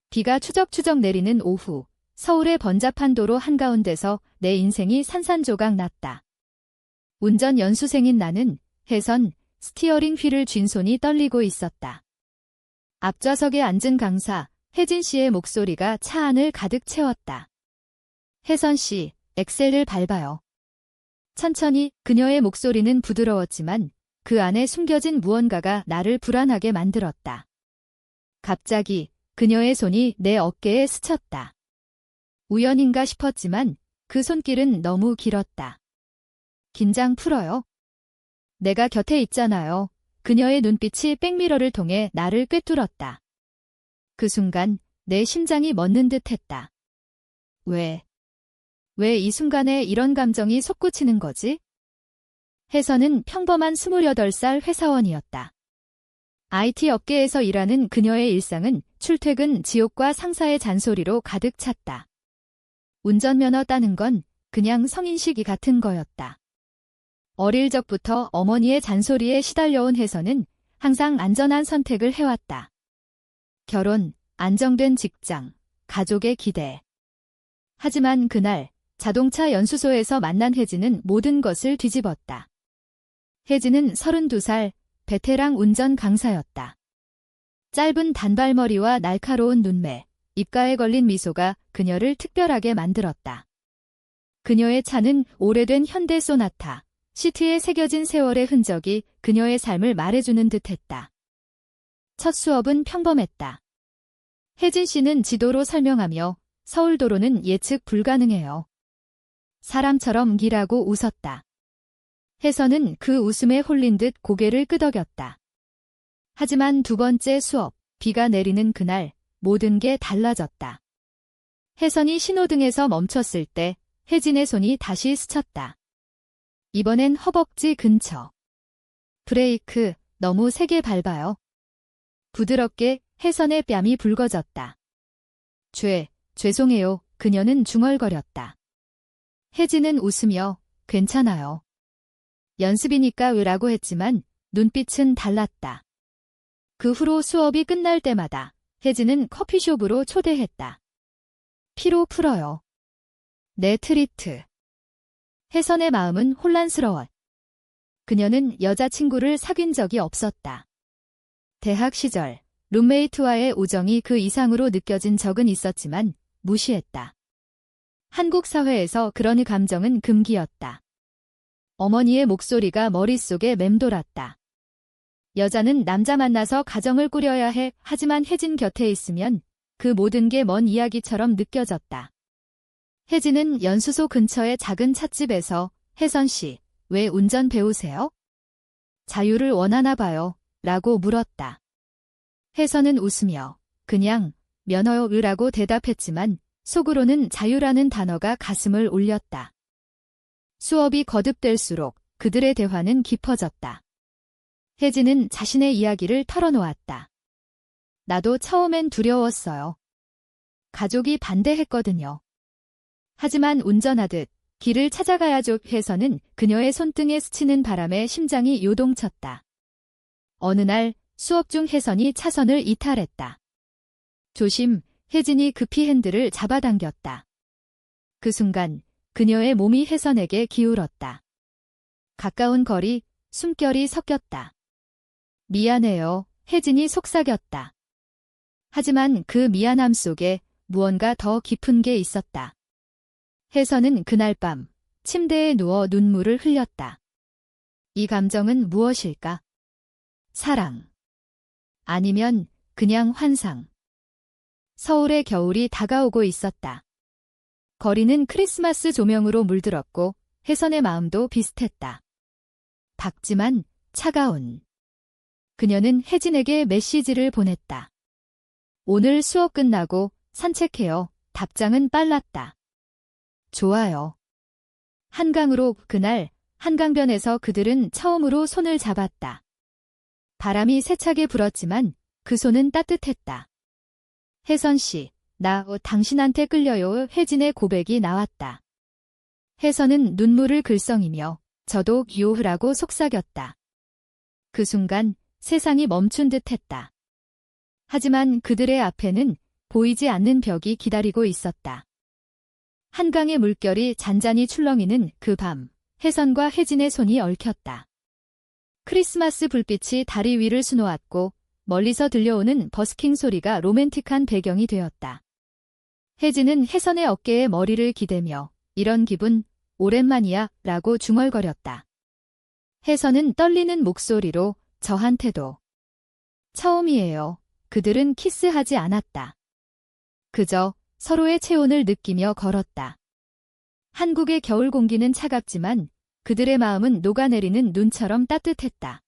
비가 추적추적 내리는 오후, 서울의 번잡한 도로 한가운데서 내 인생이 산산조각 났다. 운전 연수생인 나는 혜선, 스티어링 휠을 쥔 손이 떨리고 있었다. 앞좌석에 앉은 강사, 혜진 씨의 목소리가 차 안을 가득 채웠다. 혜선 씨, 엑셀을 밟아요. 천천히. 그녀의 목소리는 부드러웠지만 그 안에 숨겨진 무언가가 나를 불안하게 만들었다. 갑자기 그녀의 손이 내 어깨에 스쳤다. 우연인가 싶었지만 그 손길은 너무 길었다. 긴장 풀어요. 내가 곁에 있잖아요. 그녀의 눈빛이 백미러를 통해 나를 꿰뚫었다. 그 순간 내 심장이 멎는 듯했다. 왜 이 순간에 이런 감정이 솟구치는 거지? 혜선은 평범한 28살 회사원이었다. IT 업계에서 일하는 그녀의 일상은 출퇴근 지옥과 상사의 잔소리로 가득 찼다. 운전면허 따는 건 그냥 성인식이 같은 거였다. 어릴 적부터 어머니의 잔소리에 시달려온 혜선은 항상 안전한 선택을 해왔다. 결혼, 안정된 직장, 가족의 기대. 하지만 그날 자동차 연수소에서 만난 혜진은 모든 것을 뒤집었다. 혜진은 32살 베테랑 운전 강사였다. 짧은 단발머리와 날카로운 눈매, 입가에 걸린 미소가 그녀를 특별하게 만들었다. 그녀의 차는 오래된 현대 소나타, 시트에 새겨진 세월의 흔적이 그녀의 삶을 말해주는 듯했다. 첫 수업은 평범했다. 혜진 씨는 지도로 설명하며 서울도로는 예측 불가능해요. 사람처럼 길하고 웃었다. 혜선은 그 웃음에 홀린 듯 고개를 끄덕였다. 하지만 두 번째 수업, 비가 내리는 그날 모든 게 달라졌다. 혜선이 신호등에서 멈췄을 때 혜진의 손이 다시 스쳤다. 이번엔 허벅지 근처. 브레이크, 너무 세게 밟아요. 부드럽게 혜선의 뺨이 붉어졌다. 죄송해요. 그녀는 중얼거렸다. 혜진은 웃으며 괜찮아요. 연습이니까 왜라고 했지만 눈빛은 달랐다. 그 후로 수업이 끝날 때마다 혜진은 커피숍으로 초대했다. 피로 풀어요. 내 트리트. 혜선의 마음은 혼란스러워. 그녀는 여자친구를 사귄 적이 없었다. 대학 시절 룸메이트와의 우정이 그 이상으로 느껴진 적은 있었지만 무시했다. 한국 사회에서 그런 감정은 금기였다. 어머니의 목소리가 머릿속에 맴돌았다. 여자는 남자 만나서 가정을 꾸려야 해. 하지만 혜진 곁에 있으면 그 모든 게 먼 이야기처럼 느껴졌다. 혜진은 연수소 근처의 작은 찻집에서 혜선 씨, 왜 운전 배우세요? 자유를 원하나 봐요. 라고 물었다. 혜선은 웃으며 그냥 면허요라고 대답했지만 속으로는 자유라는 단어가 가슴을 울렸다. 수업이 거듭될수록 그들의 대화는 깊어졌다. 혜진은 자신의 이야기를 털어놓았다. 나도 처음엔 두려웠어요. 가족이 반대했거든요. 하지만 운전하듯 길을 찾아가야죠. 혜선은 그녀의 손등에 스치는 바람에 심장이 요동쳤다. 어느 날 수업 중 혜선이 차선을 이탈했다. 조심, 혜진이 급히 핸들을 잡아당겼다. 그 순간 그녀의 몸이 혜선에게 기울었다. 가까운 거리, 숨결이 섞였다. 미안해요, 혜진이 속삭였다. 하지만 그 미안함 속에 무언가 더 깊은 게 있었다. 혜선은 그날 밤 침대에 누워 눈물을 흘렸다. 이 감정은 무엇일까? 사랑. 아니면 그냥 환상. 서울의 겨울이 다가오고 있었다. 거리는 크리스마스 조명으로 물들었고 혜선의 마음도 비슷했다. 밝지만 차가운. 그녀는 혜진에게 메시지를 보냈다. 오늘 수업 끝나고 산책해요. 답장은 빨랐다. 좋아요. 한강으로. 그날 한강변에서 그들은 처음으로 손을 잡았다. 바람이 세차게 불었지만 그 손은 따뜻했다. 혜선 씨, 나 당신한테 끌려요. 혜진의 고백이 나왔다. 혜선은 눈물을 글썽이며 저도 기호흐라고 속삭였다. 그 순간 세상이 멈춘 듯했다. 하지만 그들의 앞에는 보이지 않는 벽이 기다리고 있었다. 한강의 물결이 잔잔히 출렁이는 그 밤, 혜선과 혜진의 손이 얽혔다. 크리스마스 불빛이 다리 위를 수놓았고 멀리서 들려오는 버스킹 소리가 로맨틱한 배경이 되었다. 혜진은 혜선의 어깨에 머리를 기대며 이런 기분 오랜만이야 라고 중얼거렸다. 혜선은 떨리는 목소리로 저한테도. 처음이에요. 그들은 키스하지 않았다. 그저 서로의 체온을 느끼며 걸었다. 한국의 겨울 공기는 차갑지만 그들의 마음은 녹아내리는 눈처럼 따뜻했다.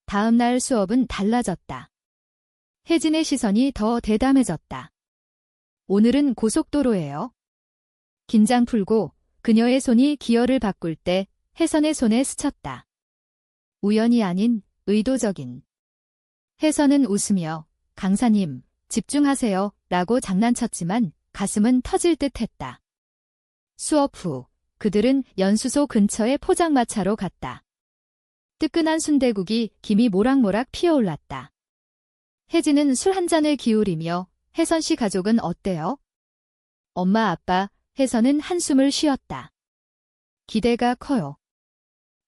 다음 날 수업은 달라졌다. 혜진의 시선이 더 대담해졌다. 오늘은 고속도로예요. 긴장 풀고 그녀의 손이 기어를 바꿀 때 혜선의 손에 스쳤다. 우연이 아닌 의도적인. 혜선은 웃으며 강사님, 집중하세요 라고 장난쳤지만 가슴은 터질 듯 했다. 수업 후 그들은 연수소 근처의 포장마차로 갔다. 뜨끈한 순대국이 김이 모락모락 피어올랐다. 혜진은 술 한 잔을 기울이며 혜선 씨 가족은 어때요? 엄마 아빠, 혜선은 한숨을 쉬었다. 기대가 커요.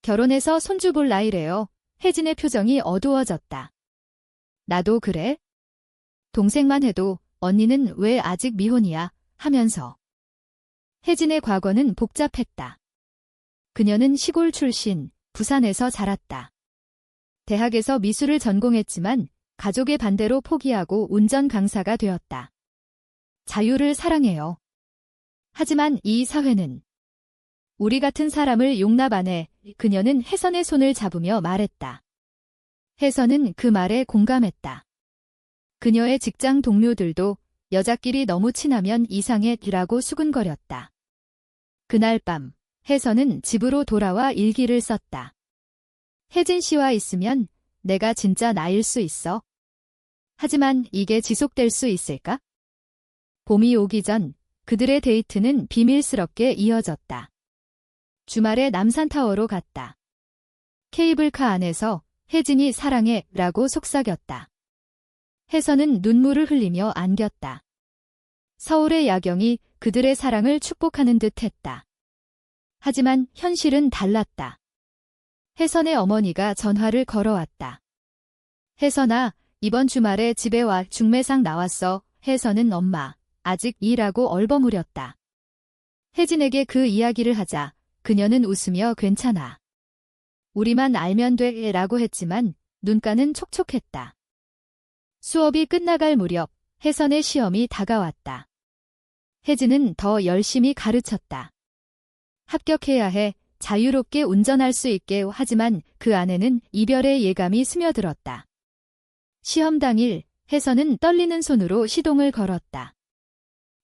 결혼해서 손주 볼 나이래요. 혜진의 표정이 어두워졌다. 나도 그래? 동생만 해도 언니는 왜 아직 미혼이야? 하면서. 혜진의 과거는 복잡했다. 그녀는 시골 출신, 부산에서 자랐다. 대학에서 미술을 전공했지만 가족의 반대로 포기하고 운전 강사가 되었다. 자유를 사랑해요. 하지만 이 사회는 우리 같은 사람을 용납 안 해. 그녀는 혜선의 손을 잡으며 말했다. 혜선은 그 말에 공감했다. 그녀의 직장 동료들도 여자끼리 너무 친하면 이상해라고 수근거렸다. 그날 밤 혜선은 집으로 돌아와 일기를 썼다. 혜진 씨와 있으면 내가 진짜 나일 수 있어. 하지만 이게 지속될 수 있을까? 봄이 오기 전 그들의 데이트는 비밀스럽게 이어졌다. 주말에 남산타워로 갔다. 케이블카 안에서 혜진이 사랑해 라고 속삭였다. 혜선은 눈물을 흘리며 안겼다. 서울의 야경이 그들의 사랑을 축복하는 듯 했다. 하지만 현실은 달랐다. 혜선의 어머니가 전화를 걸어왔다. 혜선아, 이번 주말에 집에 와. 중매상 나왔어. 혜선은 엄마, 아직 일하고 얼버무렸다. 혜진에게 그 이야기를 하자 그녀는 웃으며 괜찮아. 우리만 알면 돼 라고 했지만 눈가는 촉촉했다. 수업이 끝나갈 무렵 혜선의 시험이 다가왔다. 혜진은 더 열심히 가르쳤다. 합격해야 해. 자유롭게 운전할 수 있게. 하지만 그 안에는 이별의 예감이 스며들었다. 시험 당일 혜선은 떨리는 손으로 시동을 걸었다.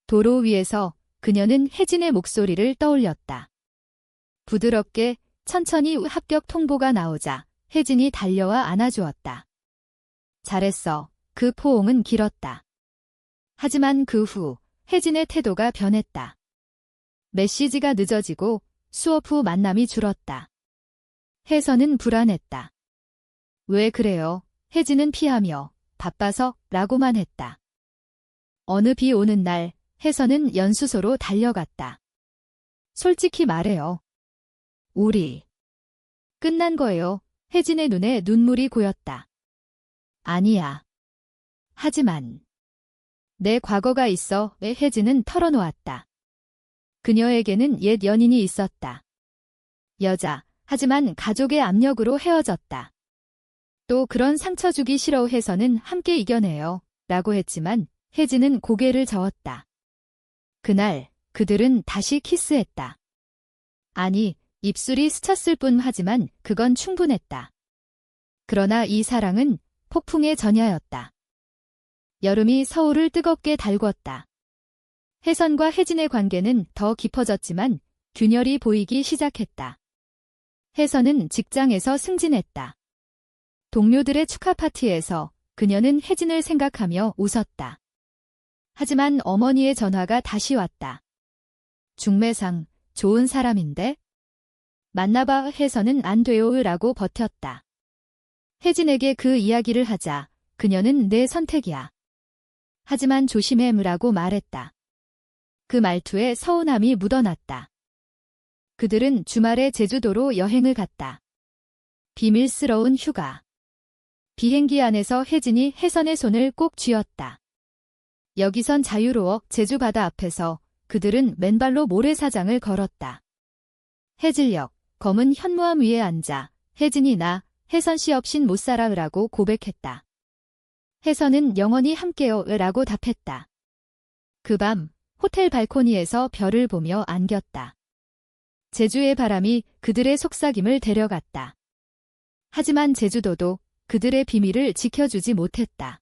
도로 위에서 그녀는 혜진의 목소리를 떠올렸다. 부드럽게 천천히 합격 통보가 나오자 혜진이 달려와 안아주었다. 잘했어. 그 포옹은 길었다. 하지만 그 후 혜진의 태도가 변했다. 메시지가 늦어지고 수업 후 만남이 줄었다. 혜선은 불안했다. 왜 그래요? 혜진은 피하며 바빠서 라고만 했다. 어느 비 오는 날 혜선은 연수소로 달려갔다. 솔직히 말해요. 우리 끝난 거예요. 혜진의 눈에 눈물이 고였다. 아니야. 하지만 내 과거가 있어. 혜진은 털어놓았다. 그녀에게는 옛 연인이 있었다. 여자, 하지만 가족의 압력으로 헤어졌다. 또 그런 상처 주기 싫어. 혜선은 함께 이겨내요. 라고 했지만 혜진은 고개를 저었다. 그날 그들은 다시 키스했다. 아니, 입술이 스쳤을 뿐. 하지만 그건 충분했다. 그러나 이 사랑은 폭풍의 전야였다. 여름이 서울을 뜨겁게 달궜다. 혜선과 혜진의 관계는 더 깊어졌지만 균열이 보이기 시작했다. 혜선은 직장에서 승진했다. 동료들의 축하 파티에서 그녀는 혜진을 생각하며 웃었다. 하지만 어머니의 전화가 다시 왔다. 중매상, 좋은 사람인데? 만나봐. 혜선은 안 돼요 라고 버텼다. 혜진에게 그 이야기를 하자 그녀는 내 선택이야. 하지만 조심해라고 말했다. 그 말투에 서운함이 묻어났다. 그들은 주말에 제주도로 여행을 갔다. 비밀스러운 휴가. 비행기 안에서 혜진이 혜선의 손을 꼭 쥐었다. 여기선 자유로워. 제주 바다 앞에서 그들은 맨발로 모래사장을 걸었다. 해질녘 검은 현무암 위에 앉아 혜진이 나 혜선 씨 없인 못 살아라고 고백했다. 혜선은 영원히 함께요라고 답했다. 그 밤 호텔 발코니에서 별을 보며 안겼다. 제주의 바람이 그들의 속삭임을 데려갔다. 하지만 제주도도 그들의 비밀을 지켜주지 못했다.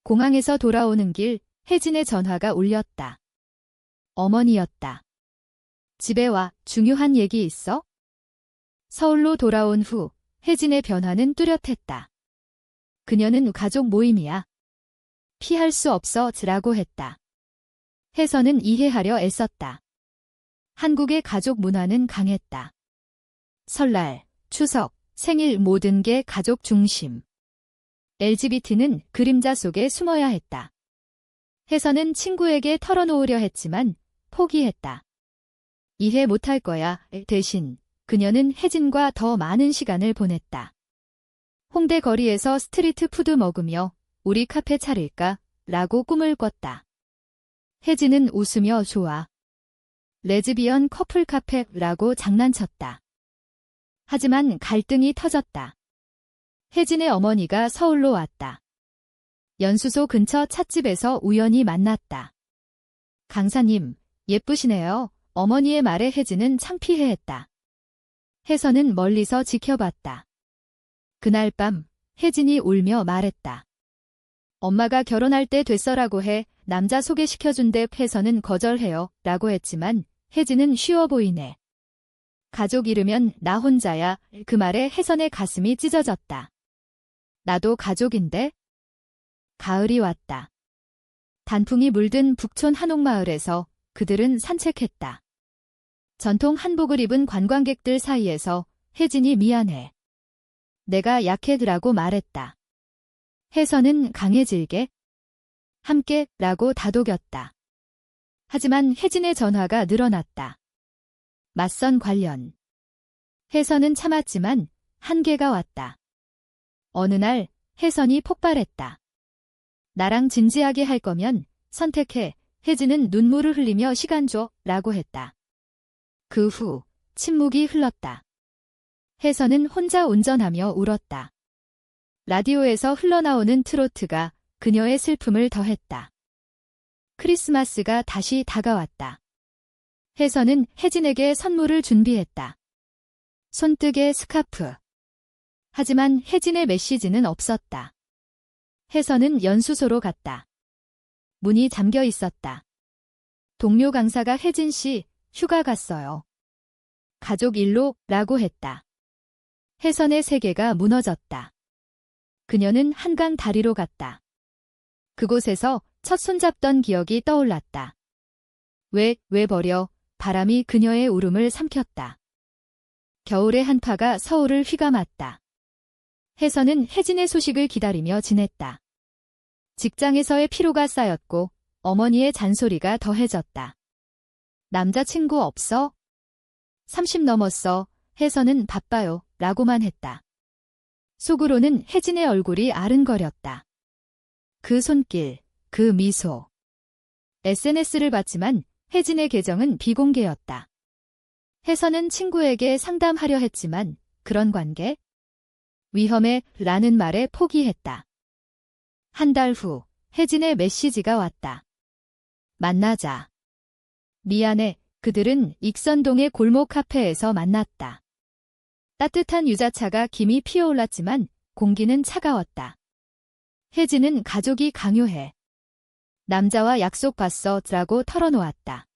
공항에서 돌아오는 길 혜진의 전화가 울렸다. 어머니였다. 집에 와. 중요한 얘기 있어? 서울로 돌아온 후 혜진의 변화는 뚜렷했다. 그녀는 가족 모임이야. 피할 수 없어라고 했다. 혜선은 이해하려 애썼다. 한국의 가족 문화는 강했다. 설날, 추석, 생일 모든 게 가족 중심. LGBT는 그림자 속에 숨어야 했다. 혜선은 친구에게 털어놓으려 했지만 포기했다. 이해 못할 거야. 대신 그녀는 혜진과 더 많은 시간을 보냈다. 홍대 거리에서 스트리트 푸드 먹으며 우리 카페 차릴까? 라고 꿈을 꿨다. 혜진은 웃으며 좋아. 레즈비언 커플 카페라고 장난쳤다. 하지만 갈등이 터졌다. 혜진의 어머니가 서울로 왔다. 연수소 근처 찻집에서 우연히 만났다. 강사님, 예쁘시네요. 어머니의 말에 혜진은 창피해했다. 혜선은 멀리서 지켜봤다. 그날 밤 혜진이 울며 말했다. 엄마가 결혼할 때 됐어라고 해. 남자 소개시켜준대. 혜선은 거절해요. 라고 했지만 혜진은 쉬워 보이네. 가족 잃으면 나 혼자야. 그 말에 혜선의 가슴이 찢어졌다. 나도 가족인데? 가을이 왔다. 단풍이 물든 북촌 한옥마을에서 그들은 산책했다. 전통 한복을 입은 관광객들 사이에서 혜진이 미안해. 내가 약해라고 말했다. 혜선은 강해질게. 함께 라고 다독였다. 하지만 혜진의 전화가 늘어났다. 맞선 관련. 혜선은 참았지만 한계가 왔다. 어느 날 혜선이 폭발했다. 나랑 진지하게 할 거면 선택해. 혜진은 눈물을 흘리며 시간 줘 라고 했다. 그 후 침묵이 흘렀다. 혜선은 혼자 운전하며 울었다. 라디오에서 흘러나오는 트로트가 그녀의 슬픔을 더했다. 크리스마스가 다시 다가왔다. 혜선은 혜진에게 선물을 준비했다. 손뜨개 스카프. 하지만 혜진의 메시지는 없었다. 혜선은 연수소로 갔다. 문이 잠겨 있었다. 동료 강사가 혜진 씨, 휴가 갔어요. 가족 일로 라고 했다. 혜선의 세계가 무너졌다. 그녀는 한강 다리로 갔다. 그곳에서 첫 손잡던 기억이 떠올랐다. 왜 버려? 바람이 그녀의 울음을 삼켰다. 겨울의 한파가 서울을 휘감았다. 혜선은 혜진의 소식을 기다리며 지냈다. 직장에서의 피로가 쌓였고 어머니의 잔소리가 더해졌다. 남자친구 없어? 30 넘었어. 혜선은 바빠요. 라고만 했다. 속으로는 혜진의 얼굴이 아른거렸다. 그 손길, 그 미소. SNS를 봤지만 혜진의 계정은 비공개였다. 혜선은 친구에게 상담하려 했지만 그런 관계? 위험해 라는 말에 포기했다. 한 달 후 혜진의 메시지가 왔다. 만나자. 미안해. 그들은 익선동의 골목 카페에서 만났다. 따뜻한 유자차가 김이 피어올랐지만 공기는 차가웠다. 혜진은 가족이 강요해. 남자와 약속 봤어 라고 털어놓았다.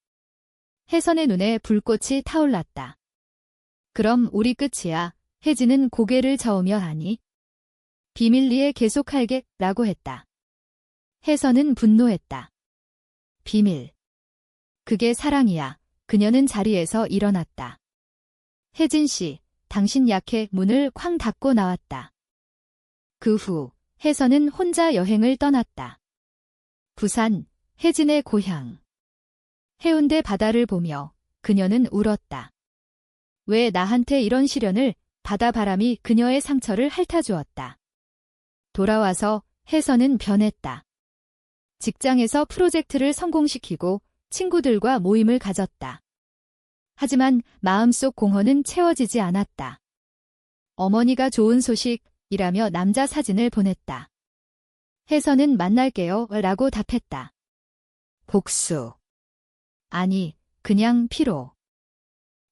혜선의 눈에 불꽃이 타올랐다. 그럼 우리 끝이야. 혜진은 고개를 저으며 하니. 비밀리에 계속할게 라고 했다. 혜선은 분노했다. 비밀. 그게 사랑이야. 그녀는 자리에서 일어났다. 혜진 씨, 당신 약해. 문을 쾅 닫고 나왔다. 그 후 혜선은 혼자 여행을 떠났다. 부산, 혜진의 고향. 해운대 바다를 보며 그녀는 울었다. 왜 나한테 이런 시련을, 바다 바람이 그녀의 상처를 핥아주었다. 돌아와서 혜선은 변했다. 직장에서 프로젝트를 성공시키고 친구들과 모임을 가졌다. 하지만 마음속 공허는 채워지지 않았다. 어머니가 좋은 소식이라며 남자 사진을 보냈다. 혜선은 만날게요 라고 답했다. 복수. 아니, 그냥 피로.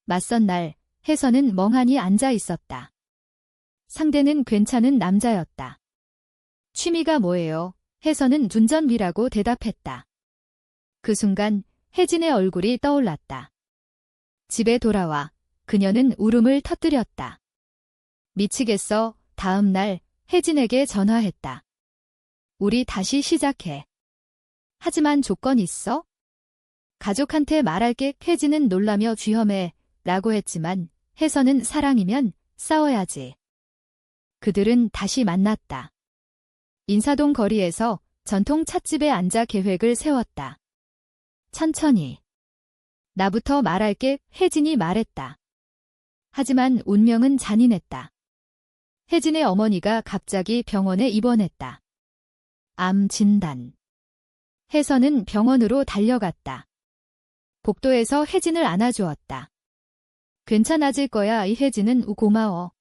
맞선 날, 혜선은 멍하니 앉아 있었다. 상대는 괜찮은 남자였다. 취미가 뭐예요? 혜선은 운전비라고 대답했다. 그 순간 혜진의 얼굴이 떠올랐다. 집에 돌아와 그녀는 울음을 터뜨렸다. 미치겠어. 다음 날 혜진에게 전화했다. 우리 다시 시작해. 하지만 조건 있어? 가족한테 말할게. 혜진은 놀라며 위험해 라고 했지만 혜선은 사랑이면 싸워야지. 그들은 다시 만났다. 인사동 거리에서 전통 찻집에 앉아 계획을 세웠다. 천천히. 나부터 말할게. 혜진이 말했다. 하지만 운명은 잔인했다. 혜진의 어머니가 갑자기 병원에 입원했다. 암 진단. 혜선은 병원으로 달려갔다. 복도에서 혜진을 안아주었다. 괜찮아질 거야. 이 혜진은 고마워.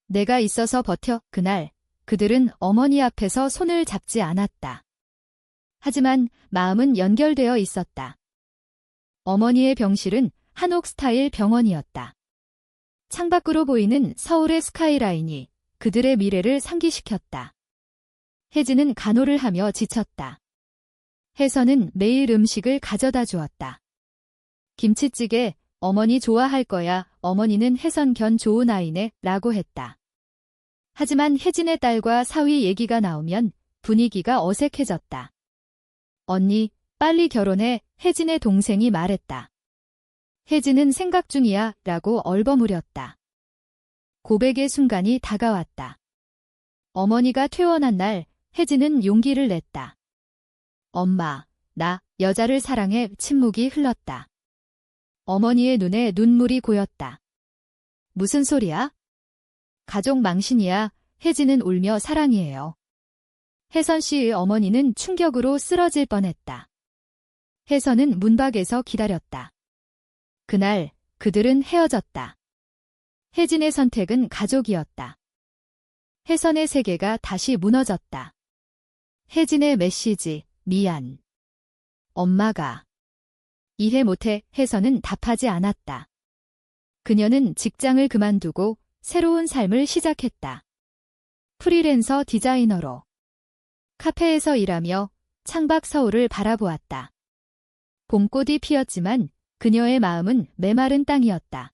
내가 있어서 버텨. 그날 그들은 어머니 앞에서 손을 잡지 않았다. 하지만 마음은 연결되어 있었다. 어머니의 병실은 한옥 스타일 병원이었다. 창밖으로 보이는 서울의 스카이라인이 그들의 미래를 상기시켰다. 혜진은 간호를 하며 지쳤다. 혜선은 매일 음식을 가져다 주었다. 김치찌개, 어머니 좋아할 거야. 어머니는 혜선 견 좋은 아이네 라고 했다. 하지만 혜진의 딸과 사위 얘기가 나오면 분위기가 어색해졌다. 언니, 빨리 결혼해. 혜진의 동생이 말했다. 혜진은 생각 중이야 라고 얼버무렸다. 고백의 순간이 다가왔다. 어머니가 퇴원한 날 혜진은 용기를 냈다. 엄마, 나 여자를 사랑해. 침묵이 흘렀다. 어머니의 눈에 눈물이 고였다. 무슨 소리야? 가족 망신이야. 혜진은 울며 사랑이에요. 혜선 씨의 어머니는 충격으로 쓰러질 뻔했다. 혜선은 문 밖에서 기다렸다. 그날 그들은 헤어졌다. 혜진의 선택은 가족이었다. 혜선의 세계가 다시 무너졌다. 혜진의 메시지, 미안. 엄마가. 이해 못해. 혜선은 답하지 않았다. 그녀는 직장을 그만두고 새로운 삶을 시작했다. 프리랜서 디자이너로. 카페에서 일하며 창밖 서울을 바라보았다. 봄꽃이 피었지만 그녀의 마음은 메마른 땅이었다.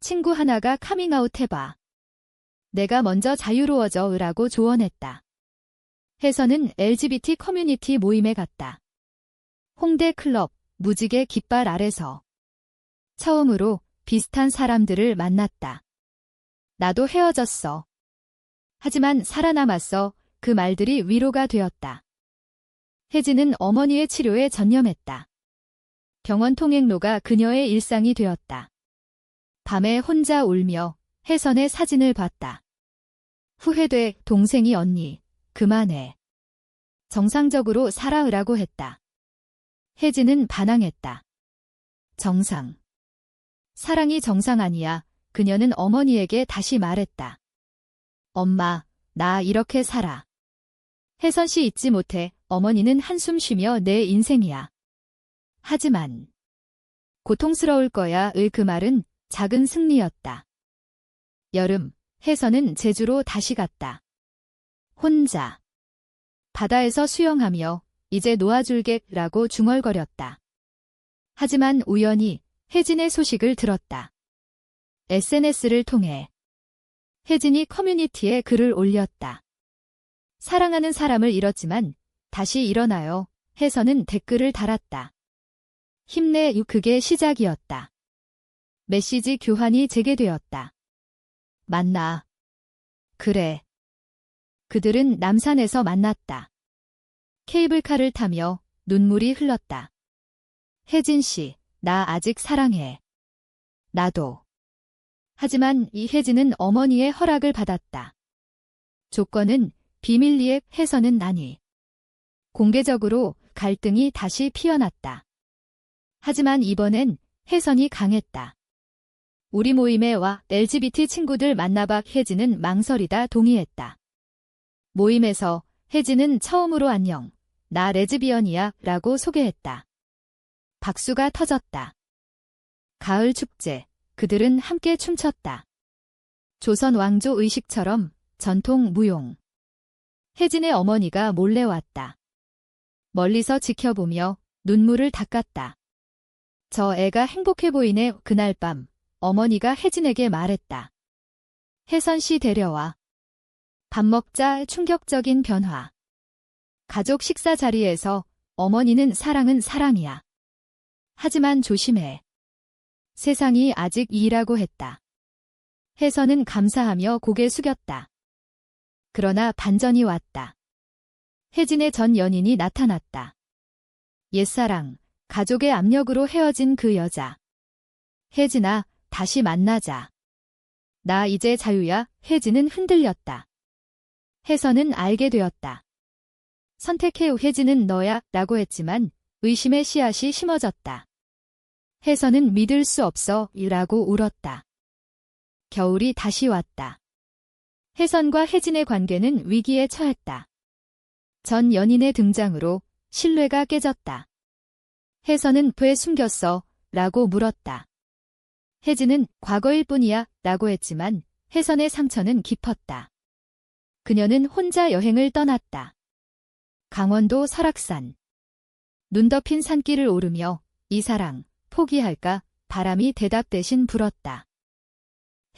친구 하나가 카밍아웃 해봐. 내가 먼저 자유로워져 라고 조언했다. 혜선은 LGBT 커뮤니티 모임에 갔다. 홍대 클럽, 무지개 깃발 아래서. 처음으로 비슷한 사람들을 만났다. 나도 헤어졌어. 하지만 살아남았어. 그 말들이 위로가 되었다. 혜진은 어머니의 치료에 전념했다. 병원 통행로가 그녀의 일상이 되었다. 밤에 혼자 울며 혜선의 사진을 봤다. 후회돼. 동생이 언니, 그만해. 정상적으로 살아으라고 했다. 혜진은 반항했다. 정상. 사랑이 정상 아니야. 그녀는 어머니에게 다시 말했다. 엄마, 나 이렇게 살아. 혜선 씨 잊지 못해. 어머니는 한숨 쉬며 내 인생이야. 하지만 고통스러울 거야의 그 말은 작은 승리였다. 여름, 혜선은 제주로 다시 갔다. 혼자. 바다에서 수영하며 이제 놓아줄게 라고 중얼거렸다. 하지만 우연히 혜진의 소식을 들었다. SNS를 통해. 혜진이 커뮤니티에 글을 올렸다. 사랑하는 사람을 잃었지만 다시 일어나요. 혜선은 댓글을 달았다. 힘내. 그게 시작이었다. 메시지 교환이 재개되었다. 만나. 그래. 그들은 남산에서 만났다. 케이블카를 타며 눈물이 흘렀다. 혜진 씨, 나 아직 사랑해. 나도. 하지만 이혜진은 어머니의 허락을 받았다. 조건은 비밀리에 해서는 아니. 공개적으로 갈등이 다시 피어났다. 하지만 이번엔 혜선이 강했다. 우리 모임에 와 LGBT 친구들 만나봐. 혜진은 망설이다 동의했다. 모임에서 혜진은 처음으로 안녕, 나 레즈비언이야 라고 소개했다. 박수가 터졌다. 가을 축제, 그들은 함께 춤췄다. 조선 왕조 의식처럼 전통 무용. 혜진의 어머니가 몰래 왔다. 멀리서 지켜보며 눈물을 닦았다. 저 애가 행복해 보이네. 그날 밤 어머니가 혜진에게 말했다. 혜선 씨 데려와. 밥 먹자. 충격적인 변화. 가족 식사 자리에서 어머니는 사랑은 사랑이야. 하지만 조심해. 세상이 아직 이라고 했다. 혜선은 감사하며 고개 숙였다. 그러나 반전이 왔다. 혜진의 전 연인이 나타났다. 옛사랑, 가족의 압력으로 헤어진 그 여자. 혜진아, 다시 만나자. 나 이제 자유야. 혜진은 흔들렸다. 혜선은 알게 되었다. 선택해. 혜진은 너야 라고 했지만 의심의 씨앗이 심어졌다. 혜선은 믿을 수 없어 라고 울었다. 겨울이 다시 왔다. 혜선과 혜진의 관계는 위기에 처했다. 전 연인의 등장으로 신뢰가 깨졌다. 혜선은 왜 숨겼어? 라고 물었다. 혜진은 과거일 뿐이야 라고 했지만 혜선의 상처는 깊었다. 그녀는 혼자 여행을 떠났다. 강원도 설악산. 눈 덮인 산길을 오르며 이 사랑 포기할까? 바람이 대답 대신 불었다.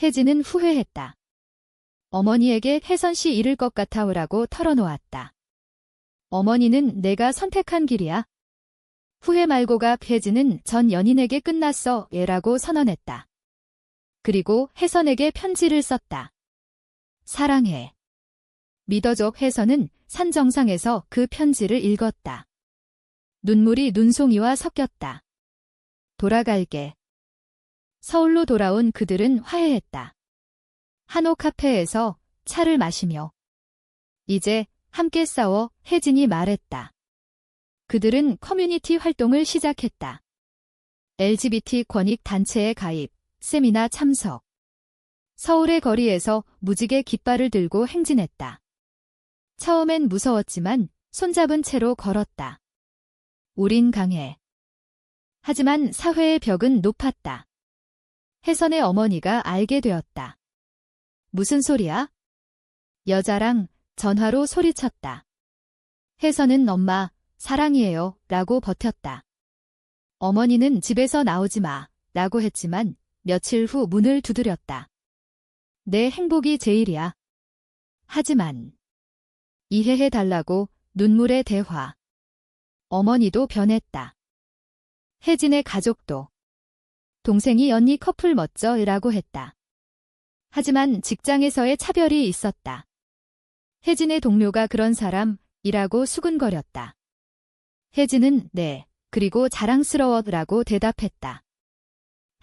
혜진은 후회했다. 어머니에게 혜선 씨 잃을 것 같아오라고 털어놓았다. 어머니는 내가 선택한 길이야. 후회 말고가. 혜진은 전 연인에게 끝났어 얘라고 선언했다. 그리고 혜선에게 편지를 썼다. 사랑해. 믿어줘. 혜선은 산 정상에서 그 편지를 읽었다. 눈물이 눈송이와 섞였다. 돌아갈게. 서울로 돌아온 그들은 화해했다. 한옥 카페에서 차를 마시며 이제 함께 싸워. 혜진이 말했다. 그들은 커뮤니티 활동을 시작했다. LGBT 권익 단체에 가입, 세미나 참석. 서울의 거리에서 무지개 깃발을 들고 행진했다. 처음엔 무서웠지만 손잡은 채로 걸었다. 우린 강해. 하지만 사회의 벽은 높았다. 혜선의 어머니가 알게 되었다. 무슨 소리야? 여자랑 전화로 소리쳤다. 혜선은 엄마, 사랑이에요 라고 버텼다. 어머니는 집에서 나오지 마 라고 했지만 며칠 후 문을 두드렸다. 내 행복이 제일이야. 하지만 이해해달라고. 눈물의 대화. 어머니도 변했다. 혜진의 가족도. 동생이 언니 커플 멋져 라고 했다. 하지만 직장에서의 차별이 있었다. 혜진의 동료가 그런 사람이라고 수군거렸다. 혜진은 네, 그리고 자랑스러워 라고 대답했다.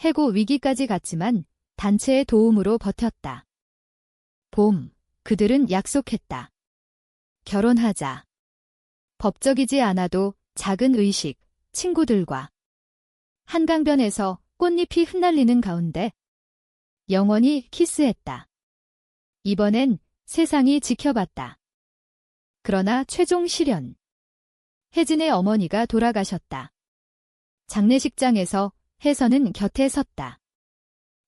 해고 위기까지 갔지만 단체의 도움으로 버텼다. 봄, 그들은 약속했다. 결혼하자. 법적이지 않아도 작은 의식, 친구들과. 한강변에서 꽃잎이 흩날리는 가운데 영원히 키스했다. 이번엔 세상이 지켜봤다. 그러나 최종 실현. 혜진의 어머니가 돌아가셨다. 장례식장에서 혜선은 곁에 섰다.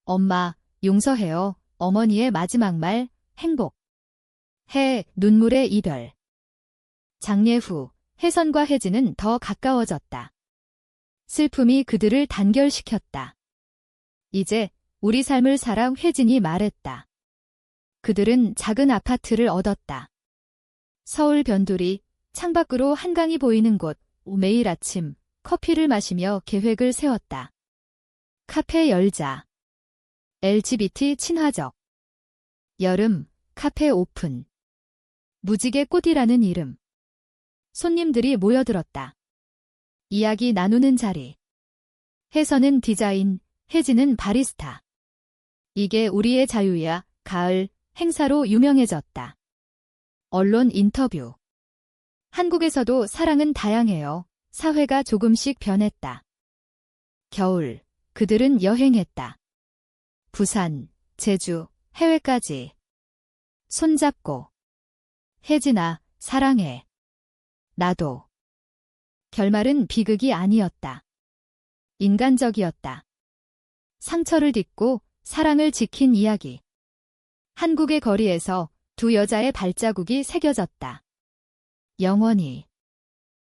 엄마, 용서해요. 어머니의 마지막 말, 행복. 눈물의 이별. 장례 후 혜선과 혜진은 더 가까워졌다. 슬픔이 그들을 단결시켰다. 이제 우리 삶을 살아. 혜진이 말했다. 그들은 작은 아파트를 얻었다. 서울 변두리, 창밖으로 한강이 보이는 곳. 매일 아침 커피를 마시며 계획을 세웠다. 카페 열자. LGBT 친화적. 여름, 카페 오픈. 무지개 꽃이라는 이름. 손님들이 모여들었다. 이야기 나누는 자리. 혜선은 디자인, 혜진은 바리스타. 이게 우리의 자유야, 가을, 행사로 유명해졌다. 언론 인터뷰. 한국에서도 사랑은 다양해요. 사회가 조금씩 변했다. 겨울, 그들은 여행했다. 부산, 제주, 해외까지. 손잡고. 혜진아, 사랑해. 나도. 결말은 비극이 아니었다. 인간적이었다. 상처를 딛고 사랑을 지킨 이야기. 한국의 거리에서 두 여자의 발자국이 새겨졌다. 영원히.